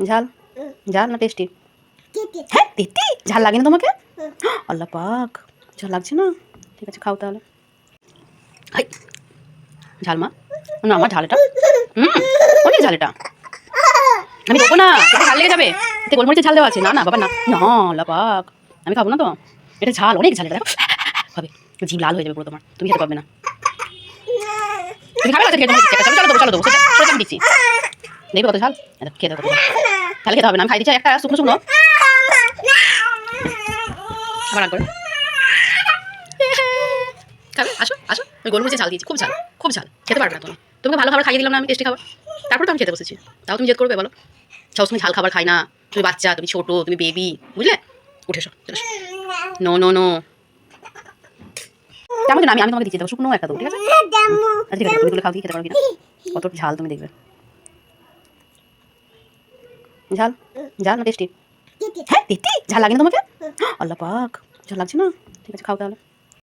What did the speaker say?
ঝাল ঝাল না টেস্টি? হ্যাঁ তেতি ঝাল লাগে না তোমাকে? আল্লাহ পাক ঝাল লাগছে না? ঠিক আছে খাও তাহলে। হাই ঝাল মা না আমার ঝাল এটা অনেক ঝাল এটা আমি দেবো না তোকে ঝাল লেগে যাবে এতে গোলমরিচের ঝাল দেওয়া আছে না না বাবা না না আল্লাহ পাক আমি খাবো না তো এটা ঝাল অনেক ঝাল এটা দেখো হবে জিভ লাল হয়ে যাবে পুরো তোমার তুমি খেতে পারবে না তুমি খাবে না ঠিক আছে চলো চলো দেবো চলো দেবো সেটা আমি দিচ্ছি দেখবে কত ঝাল খেয়ে দেবো তাহলে খেতে হবে না আমি খাই দিচ্ছি একটা শুকনো শুকনো আবার রাগ করে খাবে আসো আসো আমি গোলমরিচে ঝাল দিয়েছি খুব ঝাল খুব ঝাল খেতে পারবে না তুমি তোমাকে ভালো খাবার খাইয়ে দিলাম না আমি টেস্টি খাবার তারপরে তো আমি খেতে বসেছি তাও তুমি জেদ করবে বলো সবসময় ঝাল খাবার খাই না তুমি বাচ্চা তুমি ছোটো তুমি বেবি বুঝলে উঠে এসো চলে নো নো নো তেমন না আমি তোমাকে দিচ্ছি দেবো শুকনো একটা দেবো ঠিক আছে ঠিক আছে তুমি তুলে খাও দিয়ে খেতে পারো কিনা কত ঝাল তুমি দেখবে ঝাল ঝাল না টেস্টি? হ্যাঁ তেতি ঝাল লাগে না তোমাকে? আল্লাহ পাক ঝাল লাগছে না? ঠিক আছে খাও তাহলে।